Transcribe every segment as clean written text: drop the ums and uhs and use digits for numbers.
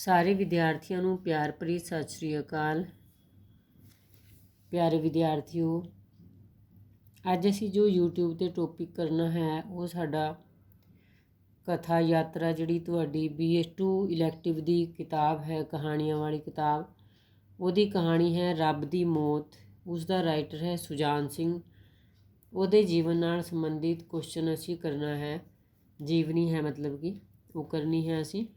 ਸਾਰੇ ਵਿਦਿਆਰਥੀਆਂ ਨੂੰ ਪਿਆਰ ਭਰੀ ਸਤਿ ਸ਼੍ਰੀ ਅਕਾਲ। ਪਿਆਰੇ ਵਿਦਿਆਰਥੀਓ, ਅੱਜ ਅਸੀਂ ਜੋ YouTube ਤੇ ਟੌਪਿਕ ਕਰਨਾ ਹੈ ਉਹ ਸਾਡਾ ਕਥਾ ਯਾਤਰਾ ਜਿਹੜੀ ਤੁਹਾਡੀ BS2 ਇਲੈਕਟਿਵ ਦੀ ਕਿਤਾਬ ਹੈ, ਕਹਾਣੀਆਂ ਵਾਲੀ ਕਿਤਾਬ, ਉਹਦੀ ਕਹਾਣੀ ਹੈ ਰੱਬ ਦੀ ਮੌਤ। ਉਸ ਦਾ ਰਾਈਟਰ ਹੈ ਸੁਜਾਨ ਸਿੰਘ। ਉਹਦੇ ਜੀਵਨ ਨਾਲ ਸੰਬੰਧਿਤ ਕੁਐਸਚਨ ਅਸੀਂ ਕਰਨਾ ਹੈ, ਜੀਵਨੀ ਹੈ ਮਤਲਬ ਕਿ ਉਹ ਕਰਨੀ ਹੈ ਅਸੀਂ,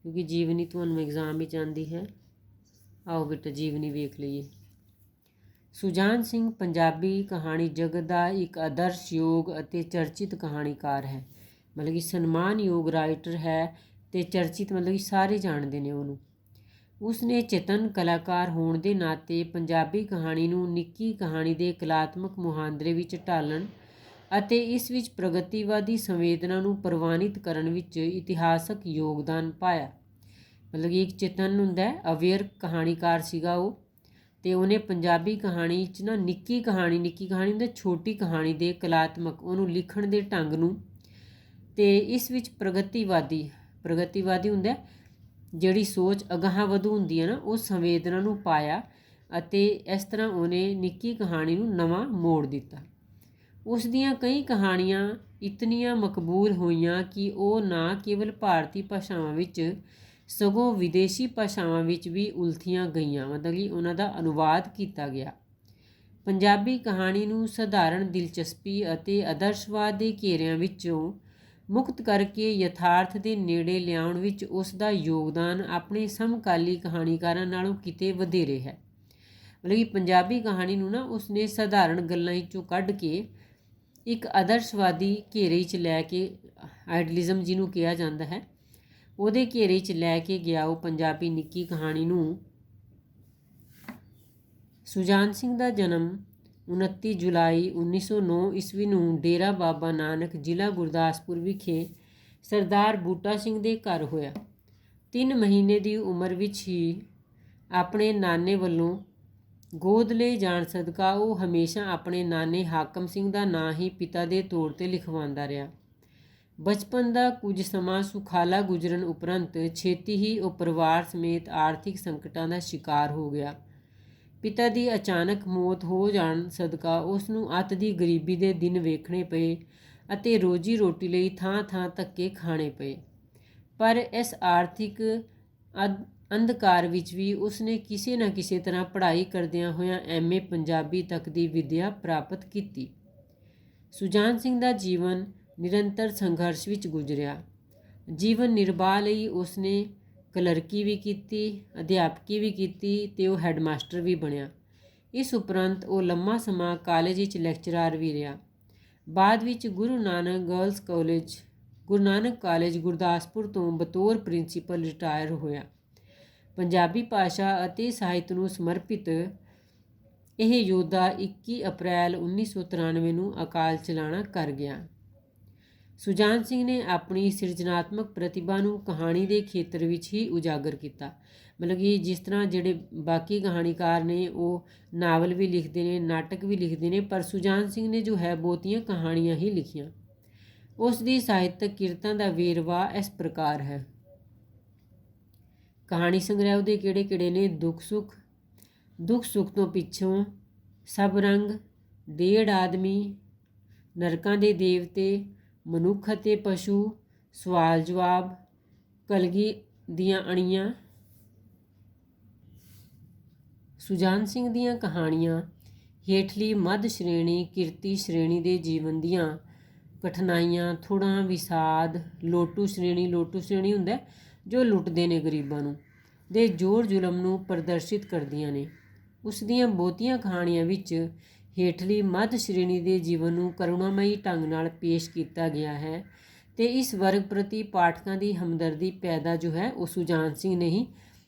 ਕਿਉਂਕਿ ਜੀਵਨੀ ਤੁਹਾਨੂੰ ਐਗਜ਼ਾਮ ਵਿੱਚ ਆਉਂਦੀ ਹੈ। ਆਓ ਬੇਟਾ ਜੀਵਨੀ ਵੇਖ ਲਈਏ। ਸੁਜਾਨ ਸਿੰਘ ਪੰਜਾਬੀ ਕਹਾਣੀ ਜਗਤ ਦਾ ਇੱਕ ਆਦਰਸ਼ਯੋਗ ਅਤੇ ਚਰਚਿਤ ਕਹਾਣੀਕਾਰ ਹੈ, ਮਤਲਬ ਕਿ ਸਨਮਾਨਯੋਗ ਰਾਈਟਰ ਹੈ ਅਤੇ ਚਰਚਿਤ ਮਤਲਬ ਕਿ ਸਾਰੇ ਜਾਣਦੇ ਨੇ ਉਹਨੂੰ। ਉਸਨੇ ਚੇਤਨ ਕਲਾਕਾਰ ਹੋਣ ਦੇ ਨਾਤੇ ਪੰਜਾਬੀ ਕਹਾਣੀ ਨੂੰ ਨਿੱਕੀ ਕਹਾਣੀ ਦੇ ਕਲਾਤਮਕ ਮੁਹਾਂਦਰੇ ਵਿੱਚ ਢਾਲਣ ਅਤੇ ਇਸ ਵਿੱਚ ਪ੍ਰਗਤੀਵਾਦੀ ਸੰਵੇਦਨਾ ਨੂੰ ਪ੍ਰਵਾਨਿਤ ਕਰਨ ਵਿੱਚ ਇਤਿਹਾਸਕ ਯੋਗਦਾਨ ਪਾਇਆ। ਮਤਲਬ ਕਿ ਇੱਕ ਚੇਤਨ ਹੁੰਦਾ, ਅਵੇਅਰ ਕਹਾਣੀਕਾਰ ਸੀਗਾ ਉਹ, ਅਤੇ ਉਹਨੇ ਪੰਜਾਬੀ ਕਹਾਣੀ 'ਚ ਨਾ ਨਿੱਕੀ ਕਹਾਣੀ ਹੁੰਦੀ ਛੋਟੀ ਕਹਾਣੀ ਦੇ ਕਲਾਤਮਕ ਉਹਨੂੰ ਲਿਖਣ ਦੇ ਢੰਗ ਨੂੰ, ਅਤੇ ਇਸ ਵਿੱਚ ਪ੍ਰਗਤੀਵਾਦੀ ਹੁੰਦਾ ਜਿਹੜੀ ਸੋਚ ਅਗਾਂਹ ਵਧੂ ਹੁੰਦੀ ਹੈ ਨਾ, ਉਹ ਸੰਵੇਦਨਾ ਨੂੰ ਪਾਇਆ ਅਤੇ ਇਸ ਤਰ੍ਹਾਂ ਉਹਨੇ ਨਿੱਕੀ ਕਹਾਣੀ ਨੂੰ ਨਵਾਂ ਮੋੜ ਦਿੱਤਾ। ਉਸ ਦੀਆਂ ਕਈ ਕਹਾਣੀਆਂ ਇਤਨੀਆਂ ਮਕਬੂਲ ਹੋਈਆਂ ਕਿ ਉਹ ਨਾ ਕੇਵਲ ਭਾਰਤੀ ਭਾਸ਼ਾਵਾਂ ਵਿੱਚ ਸਗੋਂ ਵਿਦੇਸ਼ੀ ਭਾਸ਼ਾਵਾਂ ਵਿੱਚ ਵੀ ਉਲਥੀਆਂ ਗਈਆਂ, ਮਤਲਬ ਕਿ ਉਹਨਾਂ ਦਾ ਅਨੁਵਾਦ ਕੀਤਾ ਗਿਆ। ਪੰਜਾਬੀ ਕਹਾਣੀ ਨੂੰ ਸਧਾਰਨ ਦਿਲਚਸਪੀ ਅਤੇ ਆਦਰਸ਼ਵਾਦ ਦੇ ਘੇਰਿਆਂ ਵਿੱਚੋਂ ਮੁਕਤ ਕਰਕੇ ਯਥਾਰਥ ਦੇ ਨੇੜੇ ਲਿਆਉਣ ਵਿੱਚ ਉਸ ਦਾ ਯੋਗਦਾਨ ਆਪਣੇ ਸਮਕਾਲੀ ਕਹਾਣੀਕਾਰਾਂ ਨਾਲੋਂ ਕਿਤੇ ਵਧੇਰੇ ਹੈ। ਮਤਲਬ ਕਿ ਪੰਜਾਬੀ ਕਹਾਣੀ ਨੂੰ ਨਾ ਉਸਨੇ ਸਧਾਰਨ ਗੱਲਾਂ ਵਿੱਚੋਂ ਕੱਢ ਕੇ ਇੱਕ ਆਦਰਸ਼ਵਾਦੀ ਘੇਰੇ 'ਚ ਲੈ ਕੇ, ਆਈਡਲਿਜ਼ਮ ਜਿਹਨੂੰ ਕਿਹਾ ਜਾਂਦਾ ਹੈ, ਉਹਦੇ ਘੇਰੇ 'ਚ ਲੈ ਕੇ ਗਿਆ ਉਹ ਪੰਜਾਬੀ ਨਿੱਕੀ ਕਹਾਣੀ ਨੂੰ। ਸੁਜਾਨ ਸਿੰਘ ਦਾ ਜਨਮ 29 ਜੁਲਾਈ 1909 ਈਸਵੀ ਨੂੰ ਡੇਰਾ ਬਾਬਾ ਨਾਨਕ, ਜ਼ਿਲ੍ਹਾ ਗੁਰਦਾਸਪੁਰ ਵਿਖੇ ਸਰਦਾਰ ਬੂਟਾ ਸਿੰਘ ਦੇ ਘਰ ਹੋਇਆ। 3 ਮਹੀਨੇ ਦੀ ਉਮਰ ਵਿੱਚ ਹੀ ਆਪਣੇ ਨਾਨੇ ਵੱਲੋਂ ਗੋਦ ਲਏ ਜਾਣ ਸਦਕਾ ਉਹ ਹਮੇਸ਼ਾ ਆਪਣੇ ਨਾਨੇ ਹਾਕਮ ਸਿੰਘ ਦਾ ਨਾਂ ਹੀ ਪਿਤਾ ਦੇ ਤੌਰ 'ਤੇ ਲਿਖਵਾਉਂਦਾ ਰਿਹਾ। ਬਚਪਨ ਦਾ ਕੁਝ ਸਮਾਂ ਸੁਖਾਲਾ ਗੁਜ਼ਰਨ ਉਪਰੰਤ ਛੇਤੀ ਹੀ ਉਹ ਪਰਿਵਾਰ ਸਮੇਤ ਆਰਥਿਕ ਸੰਕਟਾਂ ਦਾ ਸ਼ਿਕਾਰ ਹੋ ਗਿਆ। ਪਿਤਾ ਦੀ ਅਚਾਨਕ ਮੌਤ ਹੋ ਜਾਣ ਸਦਕਾ ਉਸ ਨੂੰ ਅੱਤ ਦੀ ਗਰੀਬੀ ਦੇ ਦਿਨ ਵੇਖਣੇ ਪਏ ਅਤੇ ਰੋਜੀ ਰੋਟੀ ਲਈ ਥਾਂ ਧੱਕੇ ਖਾਣੇ ਪਏ। ਪਰ ਇਸ ਆਰਥਿਕ ਅੰਧਕਾਰ ਵਿੱਚ ਵੀ ਉਸਨੇ ਕਿਸੇ ਨਾ ਕਿਸੇ ਤਰ੍ਹਾਂ ਪੜ੍ਹਾਈ ਕਰਦਿਆਂ ਹੋਇਆਂ MA ਪੰਜਾਬੀ ਤੱਕ ਦੀ ਵਿੱਦਿਆ ਪ੍ਰਾਪਤ ਕੀਤੀ। ਸੁਜਾਨ ਸਿੰਘ ਦਾ ਜੀਵਨ ਨਿਰੰਤਰ ਸੰਘਰਸ਼ ਵਿੱਚ ਗੁਜ਼ਰਿਆ। ਜੀਵਨ ਨਿਰਬਾਹ ਲਈ ਉਸਨੇ ਕਲਰਕੀ ਵੀ ਕੀਤੀ, ਅਧਿਆਪਕੀ ਵੀ ਕੀਤੀ ਅਤੇ ਉਹ ਹੈਡਮਾਸਟਰ ਵੀ ਬਣਿਆ। ਇਸ ਉਪਰੰਤ ਉਹ ਲੰਮਾ ਸਮਾਂ ਕਾਲਜ ਵਿੱਚ ਲੈਕਚਰਾਰ ਵੀ ਰਿਹਾ। ਬਾਅਦ ਵਿੱਚ ਗੁਰੂ ਨਾਨਕ ਕਾਲਜ ਗੁਰਦਾਸਪੁਰ ਤੋਂ ਬਤੌਰ ਪ੍ਰਿੰਸੀਪਲ ਰਿਟਾਇਰ ਹੋਇਆ। ਪੰਜਾਬੀ ਭਾਸ਼ਾ ਅਤੇ ਸਾਹਿਤ ਨੂੰ ਸਮਰਪਿਤ ਇਹ ਯੋਧਾ 21 ਅਪ੍ਰੈਲ 1993 ਨੂੰ ਅਕਾਲ ਚਲਾਣਾ ਕਰ ਗਿਆ। ਸੁਜਾਨ ਸਿੰਘ ਨੇ ਆਪਣੀ ਸਿਰਜਣਾਤਮਕ ਪ੍ਰਤਿਭਾ ਨੂੰ ਕਹਾਣੀ ਦੇ ਖੇਤਰ ਵਿੱਚ ਹੀ ਉਜਾਗਰ ਕੀਤਾ। ਮਤਲਬ ਕਿ ਜਿਸ ਤਰ੍ਹਾਂ ਜਿਹੜੇ ਬਾਕੀ ਕਹਾਣੀਕਾਰ ਨੇ ਉਹ ਨਾਵਲ ਵੀ ਲਿਖਦੇ ਨੇ, ਨਾਟਕ ਵੀ ਲਿਖਦੇ ਨੇ, ਪਰ ਸੁਜਾਨ ਸਿੰਘ ਨੇ ਜੋ ਹੈ ਬਹੁਤੀਆਂ ਕਹਾਣੀਆਂ ਹੀ ਲਿਖੀਆਂ। ਉਸ ਦੀ ਸਾਹਿਤਕ ਕਿਰਤਾਂ ਦਾ ਵੇਰਵਾ ਇਸ ਪ੍ਰਕਾਰ ਹੈ। ਕਹਾਣੀ ਸੰਗ੍ਰਹਿ ਉਹਦੇ ਕਿਹੜੇ ਨੇ? ਦੁੱਖ ਸੁੱਖ ਤੋਂ ਪਿੱਛੋਂ, ਸਭ ਰੰਗ, ਡੇਢ ਆਦਮੀ, ਨਰਕਾਂ ਦੇ ਦੇਵਤੇ, ਮਨੁੱਖ ਅਤੇ ਪਸ਼ੂ, ਸਵਾਲ ਜਵਾਬ, ਕਲਗੀ ਦੀਆਂ ਅਣੀਆਂ। ਸੁਜਾਨ ਸਿੰਘ ਦੀਆਂ ਕਹਾਣੀਆਂ ਹੇਠਲੀ ਮੱਧ ਸ਼੍ਰੇਣੀ ਕਿਰਤੀ ਸ਼੍ਰੇਣੀ ਦੇ ਜੀਵਨ ਦੀਆਂ ਕਠਿਨਾਈਆਂ, ਥੁੜਾਂ, ਵਿਸਾਦ, ਲੋਟੂ ਸ਼੍ਰੇਣੀ ਹੁੰਦਾ ਜੋ ਲੁੱਟਦੇ ਨੇ ਗਰੀਬਾਂ ਨੂੰ, ਦੇ ਜ਼ੋਰ ਜ਼ੁਲਮ ਨੂੰ ਪ੍ਰਦਰਸ਼ਿਤ ਕਰਦੀਆਂ ਨੇ। ਉਸ ਦੀਆਂ ਬਹੁਤੀਆਂ ਕਹਾਣੀਆਂ ਵਿੱਚ ਹੇਠਲੀ ਮੱਧ ਸ਼੍ਰੇਣੀ ਦੇ ਜੀਵਨ ਨੂੰ ਕਰੁਣਾਮਈ ਢੰਗ ਨਾਲ ਪੇਸ਼ ਕੀਤਾ ਗਿਆ ਹੈ ਅਤੇ ਇਸ ਵਰਗ ਪ੍ਰਤੀ ਪਾਠਕਾਂ ਦੀ ਹਮਦਰਦੀ ਪੈਦਾ ਜੋ ਹੈ ਉਹ ਸੁਜਾਨ ਸਿੰਘ ਨੇ ਹੀ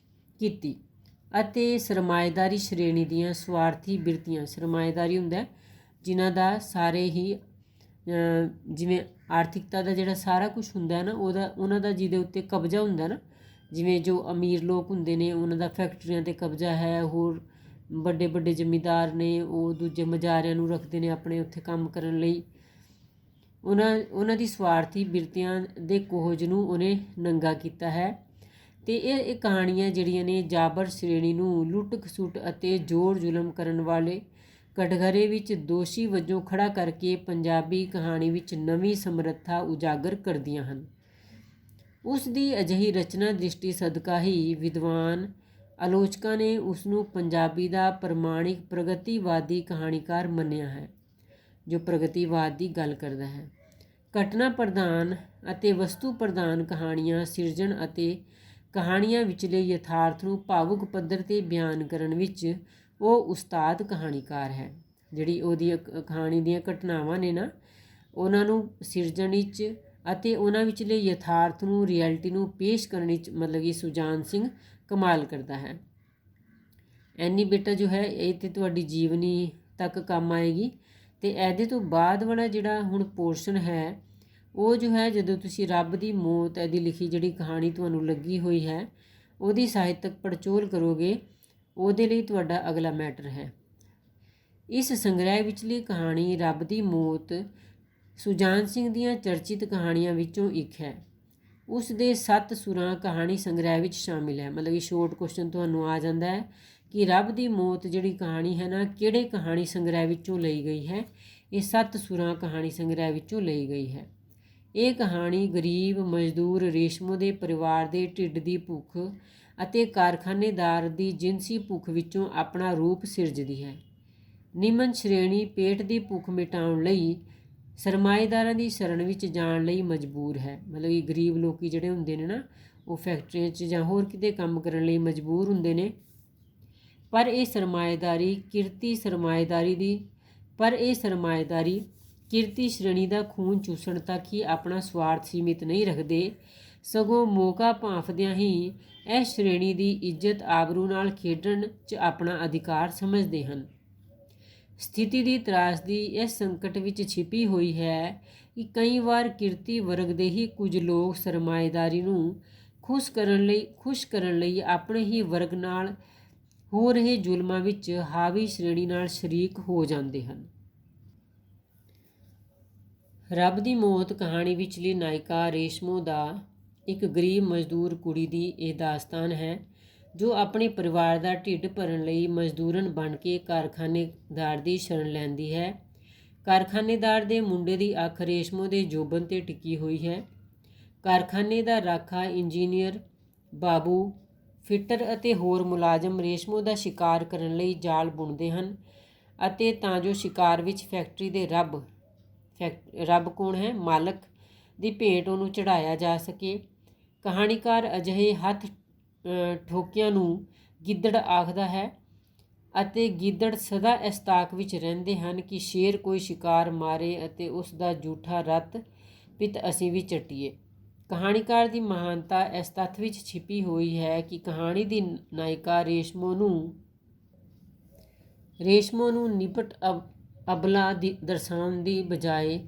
ਕੀਤੀ। ਅਤੇ ਸਰਮਾਏਦਾਰੀ ਸ਼੍ਰੇਣੀ ਦੀਆਂ ਸਵਾਰਥੀ ਬਿਰਤੀਆਂ, ਸਰਮਾਏਦਾਰੀ ਹੁੰਦਾ ਜਿਨ੍ਹਾਂ ਦਾ ਸਾਰੇ ਹੀ ਜਿਵੇਂ ਆਰਥਿਕਤਾ ਦਾ ਜਿਹੜਾ ਸਾਰਾ ਕੁਝ ਹੁੰਦਾ ਨਾ ਉਹਨਾਂ ਦਾ ਜਿਹਦੇ ਉੱਤੇ ਕਬਜ਼ਾ ਹੁੰਦਾ ਨਾ, ਜਿਵੇਂ ਜੋ ਅਮੀਰ ਲੋਕ ਹੁੰਦੇ ਨੇ ਉਹਨਾਂ ਦਾ ਫੈਕਟਰੀਆਂ 'ਤੇ ਕਬਜ਼ਾ ਹੈ, ਹੋਰ ਵੱਡੇ ਜ਼ਮੀਂਦਾਰ ਨੇ ਉਹ ਦੂਜੇ ਮਜ਼ਾਰਿਆਂ ਨੂੰ ਰੱਖਦੇ ਨੇ ਆਪਣੇ ਉੱਥੇ ਕੰਮ ਕਰਨ ਲਈ। ਉਹਨਾਂ ਦੀ ਸਵਾਰਥੀ ਬਿਰਤੀਆਂ ਦੇ ਕੋਹਜ ਨੂੰ ਉਹਨੇ ਨੰਗਾ ਕੀਤਾ ਹੈ ਤੇ ਇਹ ਕਹਾਣੀਆਂ ਜਿਹੜੀਆਂ ਨੇ ਜਾਬਰ ਸ਼੍ਰੇਣੀ ਨੂੰ ਲੁੱਟ ਖਸੁੱਟ ਅਤੇ ਜ਼ੋਰ ਜ਼ੁਲਮ ਕਰਨ ਵਾਲੇ ਕਟਘਰੇ ਵਿੱਚ ਦੋਸ਼ੀ ਵਜੋਂ ਖੜਾ ਕਰਕੇ ਪੰਜਾਬੀ ਕਹਾਣੀ ਵਿੱਚ ਨਵੀਂ ਸਮਰੱਥਾ ਉਜਾਗਰ ਕਰਦੀਆਂ ਹਨ। ਉਸ ਦੀ ਅਜਿਹੀ ਰਚਨਾ ਦ੍ਰਿਸ਼ਟੀ ਸਦਕਾ ਹੀ ਵਿਦਵਾਨ ਆਲੋਚਕਾਂ ਨੇ ਉਸ ਨੂੰ ਪੰਜਾਬੀ ਦਾ ਪ੍ਰਮਾਣਿਕ ਪ੍ਰਗਤੀਵਾਦੀ ਕਹਾਣੀਕਾਰ ਮੰਨਿਆ ਹੈ, ਜੋ ਪ੍ਰਗਤੀਵਾਦ ਦੀ ਗੱਲ ਕਰਦਾ ਹੈ। ਘਟਨਾ ਪ੍ਰਧਾਨ ਅਤੇ ਵਸਤੂ ਪ੍ਰਧਾਨ ਕਹਾਣੀਆਂ ਸਿਰਜਣ ਅਤੇ ਕਹਾਣੀਆਂ ਵਿਚਲੇ ਯਥਾਰਥ ਨੂੰ ਭਾਵੁਕ ਪੱਧਰ 'ਤੇ ਬਿਆਨ ਕਰਨ ਵਿੱਚ ਉਹ ਉਸਤਾਦ ਕਹਾਣੀਕਾਰ ਹੈ। ਜਿਹੜੀ ਉਹਦੀ ਕਹਾਣੀ ਦੀਆਂ ਘਟਨਾਵਾਂ ਨੇ ਨਾ, ਉਹਨਾਂ ਨੂੰ ਸਿਰਜਣ ਵਿੱਚ ਅਤੇ ਉਹਨਾਂ ਵਿਚਲੇ ਯਥਾਰਥ ਨੂੰ, ਰਿਐਲਿਟੀ ਨੂੰ ਪੇਸ਼ ਕਰਨ ਵਿੱਚ ਮਤਲਬ ਕਿ ਸੁਜਾਨ ਸਿੰਘ ਕਮਾਲ ਕਰਦਾ ਹੈ। ਐਨੀ ਬੇਟਾ ਜੋ ਹੈ ਇਹ ਤਾਂ ਤੁਹਾਡੀ ਜੀਵਨੀ ਤੱਕ ਕੰਮ ਆਏਗੀ। ਅਤੇ ਇਹਦੇ ਤੋਂ ਬਾਅਦ ਵਾਲਾ ਜਿਹੜਾ ਹੁਣ ਪੋਰਸ਼ਨ ਹੈ ਉਹ ਜੋ ਹੈ, ਜਦੋਂ ਤੁਸੀਂ ਰੱਬ ਦੀ ਮੌਤ ਇਹਦੀ ਲਿਖੀ ਜਿਹੜੀ ਕਹਾਣੀ ਤੁਹਾਨੂੰ ਲੱਗੀ ਹੋਈ ਹੈ ਉਹਦੀ ਸਾਹਿਤਕ ਪੜਚੋਲ ਕਰੋਗੇ, ਉਹਦੇ ਲਈ ਤੁਹਾਡਾ ਅਗਲਾ ਮੈਟਰ ਹੈ। ਇਸ ਸੰਗ੍ਰਹਿ ਵਿਚਲੀ ਕਹਾਣੀ ਰੱਬ ਦੀ ਮੌਤ ਸੁਜਾਨ ਸਿੰਘ ਦੀਆਂ ਚਰਚਿਤ ਕਹਾਣੀਆਂ ਵਿੱਚੋਂ ਇੱਕ ਹੈ। ਉਸ ਦੇ 7 ਸੁਰਾਂ ਕਹਾਣੀ ਸੰਗ੍ਰਹਿ ਵਿੱਚ ਸ਼ਾਮਿਲ ਹੈ। ਮਤਲਬ ਕਿ ਸ਼ੋਰਟ ਕੁਐਸਚਨ ਤੁਹਾਨੂੰ ਆ ਜਾਂਦਾ ਹੈ ਕਿ ਰੱਬ ਦੀ ਮੌਤ ਜਿਹੜੀ ਕਹਾਣੀ ਹੈ ਨਾ, ਕਿਹੜੇ ਕਹਾਣੀ ਸੰਗ੍ਰਹਿ ਵਿੱਚੋਂ ਲਈ ਗਈ ਹੈ? ਇਹ 7 ਸੁਰਾਂ ਕਹਾਣੀ ਸੰਗ੍ਰਹਿ ਵਿੱਚੋਂ ਲਈ ਗਈ ਹੈ। ਇਹ ਕਹਾਣੀ ਗਰੀਬ ਮਜ਼ਦੂਰ ਰੇਸ਼ਮੋ ਦੇ ਪਰਿਵਾਰ ਦੇ ਢਿੱਡ ਦੀ ਭੁੱਖ ਅਤੇ ਕਾਰਖਾਨੇਦਾਰ ਦੀ ਜਿਨਸੀ ਭੁੱਖ ਵਿੱਚੋਂ ਆਪਣਾ ਰੂਪ ਸਿਰਜਦੀ ਹੈ। ਨਿਮਨ ਸ਼੍ਰੇਣੀ ਪੇਟ ਦੀ ਭੁੱਖ ਮਿਟਾਉਣ ਲਈ ਸਰਮਾਏਦਾਰਾਂ ਦੀ ਸ਼ਰਨ ਵਿੱਚ ਜਾਣ ਲਈ ਮਜਬੂਰ ਹੈ। ਮਤਲਬ ਕਿ ਗਰੀਬ ਲੋਕ ਜਿਹੜੇ ਹੁੰਦੇ ਨੇ ਨਾ, ਉਹ ਫੈਕਟਰੀਆਂ 'ਚ ਜਾਂ ਹੋਰ ਕਿਤੇ ਕੰਮ ਕਰਨ ਲਈ ਮਜਬੂਰ ਹੁੰਦੇ ਨੇ। ਪਰ ਇਹ ਸਰਮਾਏਦਾਰੀ ਕਿਰਤੀ ਸ਼੍ਰੇਣੀ ਦਾ ਖੂਨ ਚੂਸਣ ਤੱਕ ਹੀ ਆਪਣਾ ਸਵਾਰਥ ਸੀਮਿਤ ਨਹੀਂ ਰੱਖਦੇ, ਸਗੋਂ ਮੌਕਾ ਭਾਂਫਦਿਆਂ ਹੀ ਇਸ ਸ਼੍ਰੇਣੀ ਦੀ ਇੱਜ਼ਤ ਆਬਰੂ ਨਾਲ ਖੇਡਣ 'ਚ ਆਪਣਾ ਅਧਿਕਾਰ ਸਮਝਦੇ ਹਨ। ਸਥਿਤੀ ਦੀ ਤਰਾਸਦੀ ਇਸ ਸੰਕਟ ਵਿੱਚ ਛਿਪੀ ਹੋਈ ਹੈ ਕਿ ਕਈ ਵਾਰ ਕਿਰਤੀ ਵਰਗ ਦੇ ਹੀ ਕੁਝ ਲੋਕ ਸਰਮਾਏਦਾਰੀ ਨੂੰ ਖੁਸ਼ ਕਰਨ ਲਈ ਆਪਣੇ ਹੀ ਵਰਗ ਨਾਲ ਹੋ ਰਹੇ ਜ਼ੁਲਮਾਂ ਵਿੱਚ ਹਾਵੀ ਸ਼੍ਰੇਣੀ ਨਾਲ ਸ਼ਰੀਕ ਹੋ ਜਾਂਦੇ ਹਨ। ਰੱਬ ਦੀ ਮੌਤ ਕਹਾਣੀ ਵਿਚਲੀ ਨਾਇਕਾ ਰੇਸ਼ਮੋ ਦਾ ਇੱਕ ਗਰੀਬ ਮਜ਼ਦੂਰ ਕੁੜੀ ਦੀ ਇਹ ਦਾਸਤਾਨ ਹੈ, ਜੋ ਆਪਣੇ ਪਰਿਵਾਰ ਦਾ ਢਿੱਡ ਭਰਨ ਲਈ ਮਜ਼ਦੂਰਨ ਬਣ ਕੇ ਕਾਰਖਾਨੇਦਾਰ ਦੀ ਸ਼ਰਨ ਲੈਂਦੀ ਹੈ। ਕਾਰਖਾਨੇਦਾਰ ਦੇ ਮੁੰਡੇ ਦੀ ਅੱਖ ਰੇਸ਼ਮੋ ਦੇ ਜੋਬਨ 'ਤੇ ਟਿਕੀ ਹੋਈ ਹੈ। ਕਾਰਖਾਨੇ ਦਾ ਰਾਖਾ, ਇੰਜੀਨੀਅਰ, ਬਾਬੂ, ਫਿੱਟਰ ਅਤੇ ਹੋਰ ਮੁਲਾਜ਼ਮ ਰੇਸ਼ਮੋ ਦਾ ਸ਼ਿਕਾਰ ਕਰਨ ਲਈ ਜਾਲ ਬੁਣਦੇ ਹਨ ਅਤੇ ਤਾਂ ਜੋ ਸ਼ਿਕਾਰ ਵਿੱਚ ਫੈਕਟਰੀ ਦੇ ਰੱਬ ਕੌਣ ਹੈ? ਮਾਲਕ ਦੀ ਭੇਟ ਉਹਨੂੰ ਚੜ੍ਹਾਇਆ ਜਾ ਸਕੇ। ਕਹਾਣੀਕਾਰ ਅਜਿਹੇ ਹੱਥ ਠੋਕਿਆਂ ਨੂੰ ਗਿੱਦੜ ਆਖਦਾ ਹੈ ਅਤੇ ਗਿੱਦੜ ਸਦਾ ਇਸ ਤਾਕ ਵਿੱਚ ਰਹਿੰਦੇ ਹਨ ਕਿ ਸ਼ੇਰ ਕੋਈ ਸ਼ਿਕਾਰ ਮਾਰੇ ਅਤੇ ਉਸ ਦਾ ਜੂਠਾ ਰੱਤ ਪਿੱਤ ਅਸੀਂ ਵੀ ਚੱਟੀਏ। ਕਹਾਣੀਕਾਰ ਦੀ ਮਹਾਨਤਾ ਇਸ ਤੱਥ ਵਿੱਚ ਛਿਪੀ ਹੋਈ ਹੈ ਕਿ ਕਹਾਣੀ ਦੀ ਨਾਇਕਾ ਰੇਸ਼ਮੋ ਨੂੰ ਨਿਪਟ ਅਬਲਾ ਦਰਸਾਉਣ ਦੀ ਬਜਾਏ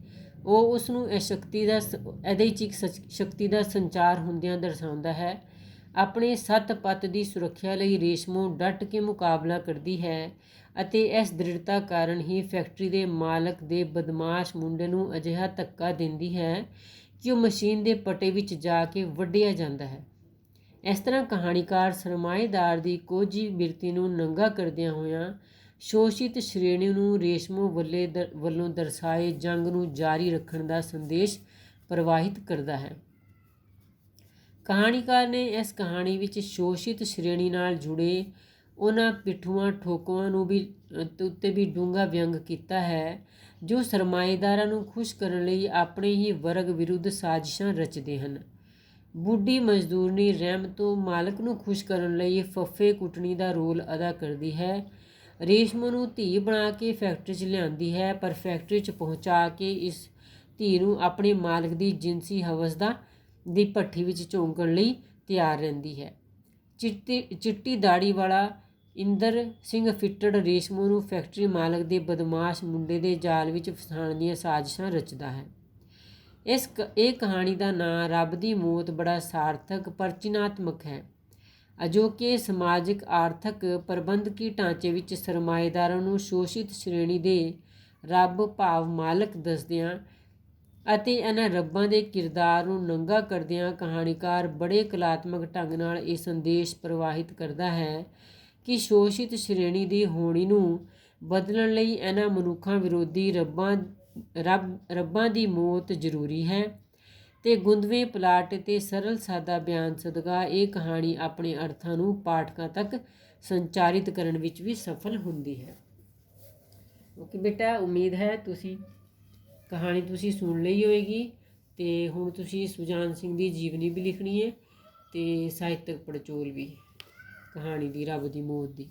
ਉਹ ਉਸ ਨੂੰ ਇਹਦੇ ਵਿੱਚ ਇੱਕ ਸ਼ਕਤੀ ਦਾ ਸੰਚਾਰ ਹੁੰਦਿਆਂ ਦਰਸਾਉਂਦਾ ਹੈ। ਆਪਣੇ ਸੱਤ ਪੱਤ ਦੀ ਸੁਰੱਖਿਆ ਲਈ ਰੇਸ਼ਮੋ ਡਟ ਕੇ ਮੁਕਾਬਲਾ ਕਰਦੀ ਹੈ ਅਤੇ ਇਸ ਦ੍ਰਿੜਤਾ ਕਾਰਨ ਹੀ ਫੈਕਟਰੀ ਦੇ ਮਾਲਕ ਦੇ ਬਦਮਾਸ਼ ਮੁੰਡੇ ਨੂੰ ਅਜਿਹਾ ਧੱਕਾ ਦਿੰਦੀ ਹੈ ਕਿ ਉਹ ਮਸ਼ੀਨ ਦੇ ਪਟੇ ਵਿੱਚ ਜਾ ਕੇ ਵੱਢਿਆ ਜਾਂਦਾ ਹੈ। ਇਸ ਤਰ੍ਹਾਂ ਕਹਾਣੀਕਾਰ ਸਰਮਾਏਦਾਰ ਦੀ ਕੋਝੀ ਬਿਰਤੀ ਨੂੰ ਨੰਗਾ ਕਰਦਿਆਂ ਹੋਇਆਂ ਸ਼ੋਸ਼ਿਤ ਸ਼੍ਰੇਣੀ ਨੂੰ ਰੇਸ਼ਮੋ ਵੱਲੋਂ ਦਰਸਾਏ ਜੰਗ ਨੂੰ ਜਾਰੀ ਰੱਖਣ ਦਾ ਸੰਦੇਸ਼ ਪ੍ਰਵਾਹਿਤ ਕਰਦਾ ਹੈ। ਕਹਾਣੀਕਾਰ ਨੇ ਇਸ ਕਹਾਣੀ ਵਿੱਚ ਸ਼ੋਸ਼ਿਤ ਸ਼੍ਰੇਣੀ ਨਾਲ ਜੁੜੇ ਉਹਨਾਂ ਪਿੱਠੂਆਂ ਠੋਕੂਆਂ ਨੂੰ ਉੱਤੇ ਵੀ ਡੂੰਘਾ ਵਿਅੰਗ ਕੀਤਾ ਹੈ, ਜੋ ਸਰਮਾਏਦਾਰਾਂ ਨੂੰ ਖੁਸ਼ ਕਰਨ ਲਈ ਆਪਣੇ ਹੀ ਵਰਗ ਵਿਰੁੱਧ ਸਾਜ਼ਿਸ਼ਾਂ ਰਚਦੇ ਹਨ। ਬੁੱਢੀ ਮਜ਼ਦੂਰਨੀ ਰਹਿਮ ਤੋਂ ਮਾਲਕ ਨੂੰ ਖੁਸ਼ ਕਰਨ ਲਈ ਫੱਫੇ ਕੁੱਟਣੀ ਦਾ ਰੋਲ ਅਦਾ ਕਰਦੀ ਹੈ। ਰੇਸ਼ਮੋ ਨੂੰ ਧੀ ਬਣਾ ਕੇ ਫੈਕਟਰੀ 'ਚ ਲਿਆਂਦੀ ਹੈ, ਪਰ ਫੈਕਟਰੀ 'ਚ ਪਹੁੰਚਾ ਕੇ ਇਸ ਧੀ ਨੂੰ ਆਪਣੇ ਮਾਲਕ ਦੀ ਜਿਨਸੀ ਹਵਸ ਦੀ ਭੱਠੀ ਵਿੱਚ ਝੋਂਕਣ ਲਈ ਤਿਆਰ ਰਹਿੰਦੀ ਹੈ। ਚਿੱਟੀ ਦਾੜੀ ਵਾਲਾ ਇੰਦਰ ਸਿੰਘ ਫਿੱਟੜ ਰੇਸ਼ਮੋ ਨੂੰ ਫੈਕਟਰੀ ਮਾਲਕ ਦੇ ਬਦਮਾਸ਼ ਮੁੰਡੇ ਦੇ ਜਾਲ ਵਿੱਚ ਫਸਾਉਣ ਦੀਆਂ ਸਾਜ਼ਿਸ਼ਾਂ ਰਚਦਾ ਹੈ। ਇਹ ਕਹਾਣੀ ਦਾ ਨਾਂ ਰੱਬ ਦੀ ਮੌਤ ਬੜਾ ਸਾਰਥਕ ਪਰ ਚਿੰਨ੍ਹਾਤਮਕ ਹੈ। ਅਜੋਕੇ ਸਮਾਜਿਕ ਆਰਥਕ ਪ੍ਰਬੰਧਕੀ ਢਾਂਚੇ ਵਿੱਚ ਸਰਮਾਏਦਾਰਾਂ ਨੂੰ ਸ਼ੋਸ਼ਿਤ ਸ਼੍ਰੇਣੀ ਦੇ ਰੱਬ ਭਾਵ ਮਾਲਕ ਦੱਸਦਿਆਂ ਅਤੇ ਇਹਨਾਂ ਰੱਬਾਂ ਦੇ ਕਿਰਦਾਰ ਨੂੰ ਨੰਗਾ ਕਰਦਿਆਂ ਕਹਾਣੀਕਾਰ ਬੜੇ ਕਲਾਤਮਕ ਢੰਗ ਨਾਲ ਇਹ ਸੰਦੇਸ਼ ਪ੍ਰਵਾਹਿਤ ਕਰਦਾ ਹੈ ਕਿ ਸ਼ੋਸ਼ਿਤ ਸ਼੍ਰੇਣੀ ਦੀ ਹੋਣੀ ਨੂੰ ਬਦਲਣ ਲਈ ਇਹਨਾਂ ਮਨੁੱਖਾਂ ਵਿਰੋਧੀ ਰੱਬਾਂ ਦੀ ਮੌਤ ਜ਼ਰੂਰੀ ਹੈ। ਤੇ ਗੁੰਦਵੇਂ ਪਲਾਟ ਤੇ ਸਰਲ ਸਾਦਾ ਬਿਆਨ ਸਦਕਾ ਇਹ ਕਹਾਣੀ ਆਪਣੇ ਅਰਥਾਂ ਨੂੰ ਪਾਠਕਾਂ ਤੱਕ ਸੰਚਾਰਿਤ ਕਰਨ ਵਿੱਚ ਵੀ ਸਫਲ ਹੁੰਦੀ ਹੈ। ਓਕੇ ਬੇਟਾ, ਉਮੀਦ ਹੈ ਕਹਾਣੀ ਤੁਸੀਂ ਸੁਣ ਲਈ ਹੋਏਗੀ ਤੇ ਹੁਣ ਤੁਸੀਂ ਸੁਜਾਨ ਸਿੰਘ ਦੀ ਜੀਵਨੀ ਵੀ ਲਿਖਣੀ ਹੈ ਤੇ ਸਾਹਿਤਕ ਪੜਚੋਲ ਵੀ ਕਹਾਣੀ ਦੀ ਰੱਬ ਦੀ ਮੌਤ ਦੀ।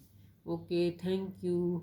Okay, thank you.